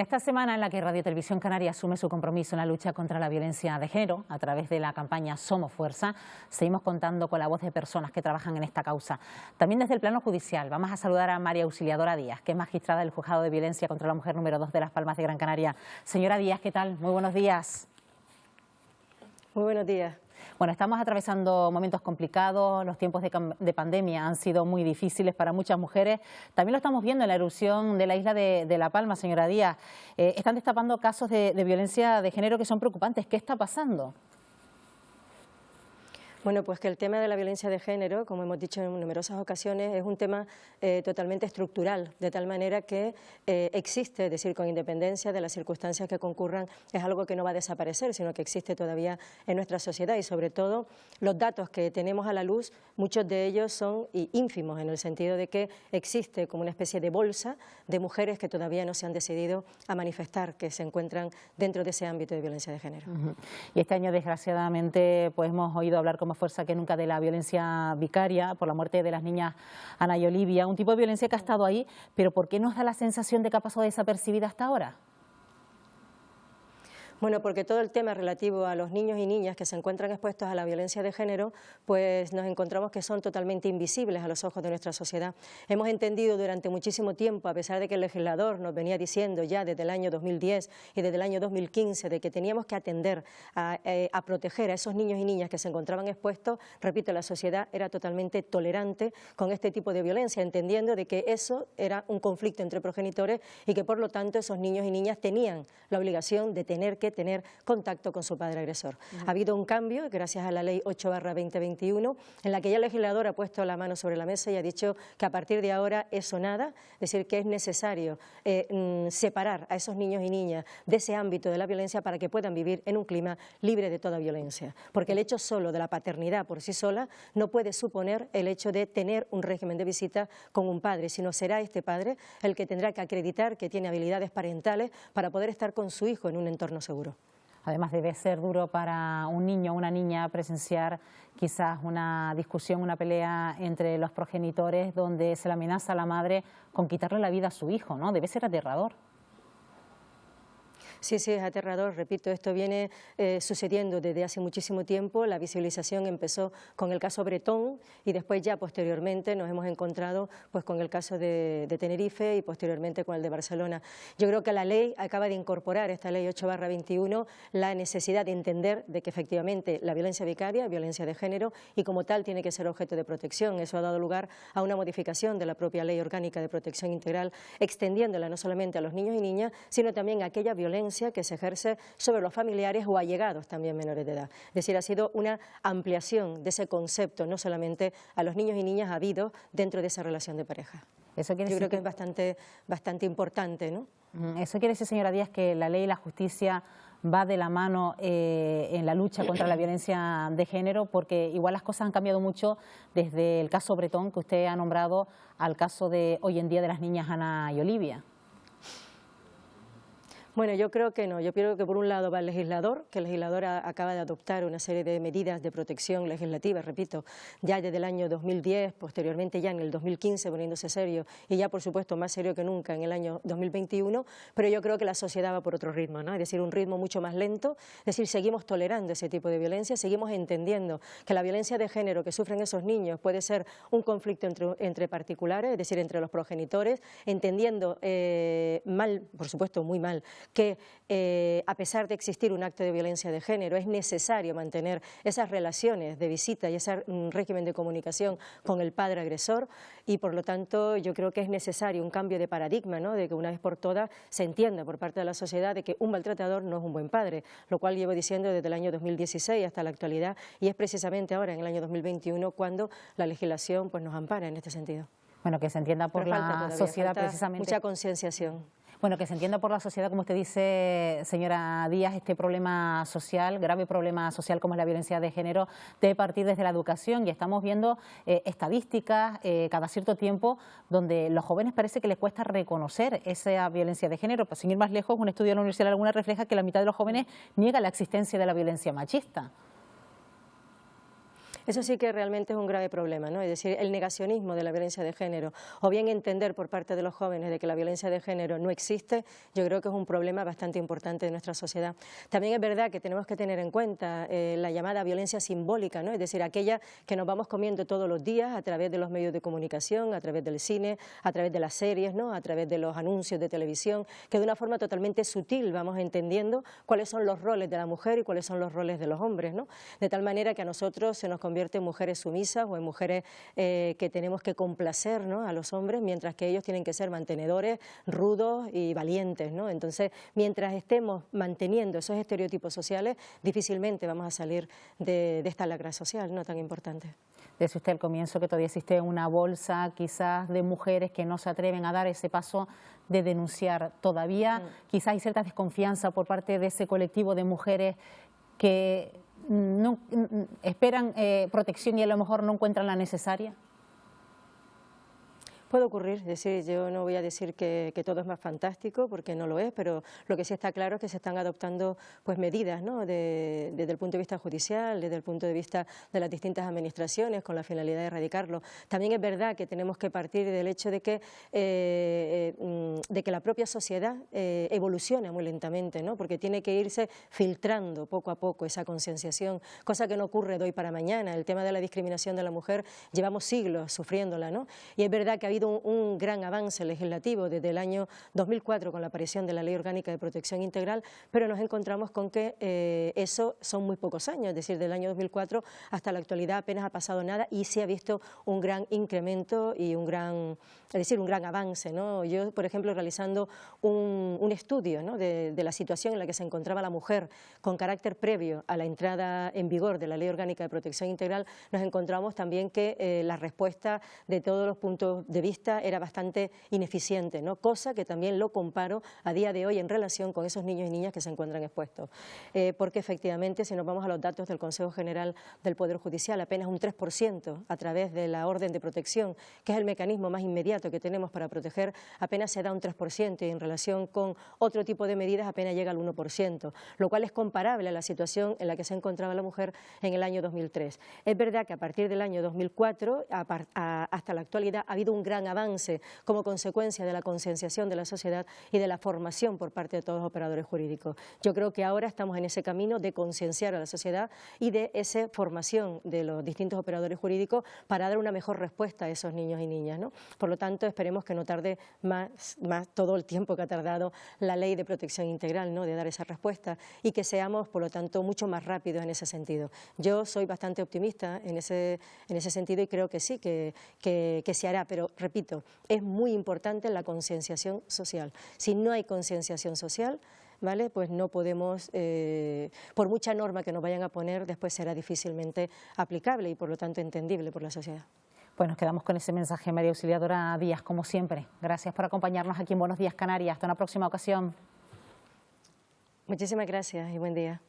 Esta semana en la que Radio Televisión Canaria asume su compromiso en la lucha contra la violencia de género a través de la campaña Somos Fuerza, seguimos contando con la voz de personas que trabajan en esta causa. También desde el plano judicial vamos a saludar a María Auxiliadora Díaz, que es magistrada del Juzgado de Violencia contra la Mujer número 2 de Las Palmas de Gran Canaria. Señora Díaz, ¿qué tal? Muy buenos días. Muy buenos días. Bueno, estamos atravesando momentos complicados, los tiempos de pandemia han sido muy difíciles para muchas mujeres. También lo estamos viendo en la erupción de la isla de La Palma, señora Díaz. Están destapando casos de violencia de género que son preocupantes. ¿Qué está pasando? Bueno, pues que el tema de la violencia de género, como hemos dicho en numerosas ocasiones, es un tema totalmente estructural, de tal manera que existe, es decir, con independencia de las circunstancias que concurran, es algo que no va a desaparecer, sino que existe todavía en nuestra sociedad y sobre todo los datos que tenemos a la luz, muchos de ellos son ínfimos en el sentido de que existe como una especie de bolsa de mujeres que todavía no se han decidido a manifestar que se encuentran dentro de ese ámbito de violencia de género. Y este año, desgraciadamente, pues hemos oído hablar con más fuerza que nunca de la violencia vicaria por la muerte de las niñas Ana y Olivia, un tipo de violencia que ha estado ahí, pero ¿por qué nos da la sensación de que ha pasado desapercibida hasta ahora? Bueno, porque todo el tema relativo a los niños y niñas que se encuentran expuestos a la violencia de género, pues nos encontramos que son totalmente invisibles a los ojos de nuestra sociedad. Hemos entendido durante muchísimo tiempo, a pesar de que el legislador nos venía diciendo ya desde el año 2010 y desde el año 2015 de que teníamos que atender a proteger a esos niños y niñas que se encontraban expuestos, repito, la sociedad era totalmente tolerante con este tipo de violencia, entendiendo de que eso era un conflicto entre progenitores y que por lo tanto esos niños y niñas tenían la obligación de tener contacto con su padre agresor. Ha habido un cambio gracias a la ley 8/2021 en la que ya el legislador ha puesto la mano sobre la mesa y ha dicho que a partir de ahora eso nada, es decir, que es necesario separar a esos niños y niñas de ese ámbito de la violencia para que puedan vivir en un clima libre de toda violencia, porque el hecho solo de la paternidad por sí sola no puede suponer el hecho de tener un régimen de visita con un padre, sino será este padre el que tendrá que acreditar que tiene habilidades parentales para poder estar con su hijo en un entorno seguro. Además, debe ser duro para un niño o una niña presenciar quizás una discusión, una pelea entre los progenitores donde se le amenaza a la madre con quitarle la vida a su hijo, ¿no? Debe ser aterrador. Sí, sí, es aterrador, repito, esto viene sucediendo desde hace muchísimo tiempo, la visibilización empezó con el caso Bretón y después ya posteriormente nos hemos encontrado pues con el caso de Tenerife y posteriormente con el de Barcelona. Yo creo que la ley acaba de incorporar, esta ley 8/21, la necesidad de entender de que efectivamente la violencia vicaria, violencia de género y como tal tiene que ser objeto de protección. Eso ha dado lugar a una modificación de la propia Ley Orgánica de Protección Integral, extendiéndola no solamente a los niños y niñas, sino también a aquella violencia que se ejerce sobre los familiares o allegados también menores de edad. Es decir, ha sido una ampliación de ese concepto, no solamente a los niños y niñas habidos dentro de esa relación de pareja. Eso quiere Yo creo decir que es bastante importante, ¿no? Eso quiere decir, señora Díaz, que la ley y la justicia va de la mano en la lucha contra la violencia de género, porque igual las cosas han cambiado mucho desde el caso Bretón que usted ha nombrado al caso de hoy en día de las niñas Ana y Olivia. Bueno, yo creo que no. Yo creo que por un lado va el legislador, que el legislador acaba de adoptar una serie de medidas de protección legislativa, repito, ya desde el año 2010, posteriormente ya en el 2015 poniéndose serio y ya por supuesto más serio que nunca en el año 2021, pero yo creo que la sociedad va por otro ritmo, ¿no? Es decir, un ritmo mucho más lento, es decir, seguimos tolerando ese tipo de violencia, seguimos entendiendo que la violencia de género que sufren esos niños puede ser un conflicto entre particulares, es decir, entre los progenitores, entendiendo mal, por supuesto muy mal, que a pesar de existir un acto de violencia de género es necesario mantener esas relaciones de visita y ese régimen de comunicación con el padre agresor y por lo tanto yo creo que es necesario un cambio de paradigma, ¿no? De que una vez por todas se entienda por parte de la sociedad de que un maltratador no es un buen padre, lo cual llevo diciendo desde el año 2016 hasta la actualidad y es precisamente ahora en el año 2021 cuando la legislación pues nos ampara en este sentido. Bueno, que se entienda por la sociedad precisamente. Mucha concienciación. Bueno, que se entienda por la sociedad, como usted dice, señora Díaz, este problema social, grave problema social como es la violencia de género, debe partir desde la educación y estamos viendo estadísticas cada cierto tiempo donde los jóvenes parece que les cuesta reconocer esa violencia de género. Pues sin ir más lejos, un estudio de la Universidad de Laguna refleja que la mitad de los jóvenes niega la existencia de la violencia machista. Eso sí que realmente es un grave problema, ¿no? Es decir, el negacionismo de la violencia de género, o bien entender por parte de los jóvenes de que la violencia de género no existe, yo creo que es un problema bastante importante de nuestra sociedad. También es verdad que tenemos que tener en cuenta la llamada violencia simbólica, ¿no? Es decir, aquella que nos vamos comiendo todos los días a través de los medios de comunicación, a través del cine, a través de las series, ¿no? A través de los anuncios de televisión, que de una forma totalmente sutil vamos entendiendo cuáles son los roles de la mujer y cuáles son los roles de los hombres, ¿no? De tal manera que a nosotros se nos convierte en mujeres sumisas o en mujeres que tenemos que complacer, ¿no? A los hombres, mientras que ellos tienen que ser mantenedores, rudos y valientes, ¿no? Entonces, mientras estemos manteniendo esos estereotipos sociales, difícilmente vamos a salir de esta lacra social, ¿no?, tan importante. Decía usted al comienzo que todavía existe una bolsa quizás de mujeres que no se atreven a dar ese paso de denunciar. Todavía quizás hay cierta desconfianza por parte de ese colectivo de mujeres que no esperan protección y a lo mejor no encuentran la necesaria. Puede ocurrir, es decir, yo no voy a decir que todo es más fantástico, porque no lo es, pero lo que sí está claro es que se están adoptando pues medidas, ¿no?, desde el punto de vista judicial, desde el punto de vista de las distintas administraciones, con la finalidad de erradicarlo. También es verdad que tenemos que partir del hecho de que la propia sociedad evoluciona muy lentamente, ¿no?, porque tiene que irse filtrando poco a poco esa concienciación, cosa que no ocurre de hoy para mañana. El tema de la discriminación de la mujer llevamos siglos sufriéndola, ¿no? Y es verdad que ha habido un gran avance legislativo desde el año 2004 con la aparición de la Ley Orgánica de Protección Integral, pero nos encontramos con que eso son muy pocos años, es decir, del año 2004 hasta la actualidad apenas ha pasado nada y se ha visto un gran incremento y un gran avance, ¿no? Yo, por ejemplo, realizando un estudio, ¿no?, de la situación en la que se encontraba la mujer con carácter previo a la entrada en vigor de la Ley Orgánica de Protección Integral, nos encontramos también que la respuesta de todos los puntos de vista era bastante ineficiente, ¿no?, cosa que también lo comparo a día de hoy en relación con esos niños y niñas que se encuentran expuestos. Porque efectivamente, si nos vamos a los datos del Consejo General del Poder Judicial, apenas un 3% a través de la orden de protección, que es el mecanismo más inmediato que tenemos para proteger, apenas se da un 3% y en relación con otro tipo de medidas apenas llega al 1%, lo cual es comparable a la situación en la que se encontraba la mujer en el año 2003. Es verdad que a partir del año 2004 hasta la actualidad ha habido un gran avance como consecuencia de la concienciación de la sociedad y de la formación por parte de todos los operadores jurídicos. Yo creo que ahora estamos en ese camino de concienciar a la sociedad y de esa formación de los distintos operadores jurídicos para dar una mejor respuesta a esos niños y niñas, ¿no? Por lo tanto, esperemos que no tarde más todo el tiempo que ha tardado la Ley de Protección Integral, ¿no?, de dar esa respuesta y que seamos, por lo tanto, mucho más rápidos en ese sentido. Yo soy bastante optimista en ese sentido y creo que sí, que se hará, pero repito, es muy importante la concienciación social. Si no hay concienciación social, ¿vale?, pues no podemos, por mucha norma que nos vayan a poner, después será difícilmente aplicable y por lo tanto entendible por la sociedad. Pues nos quedamos con ese mensaje, María Auxiliadora Díaz, como siempre. Gracias por acompañarnos aquí en Buenos Días Canarias. Hasta una próxima ocasión. Muchísimas gracias y buen día.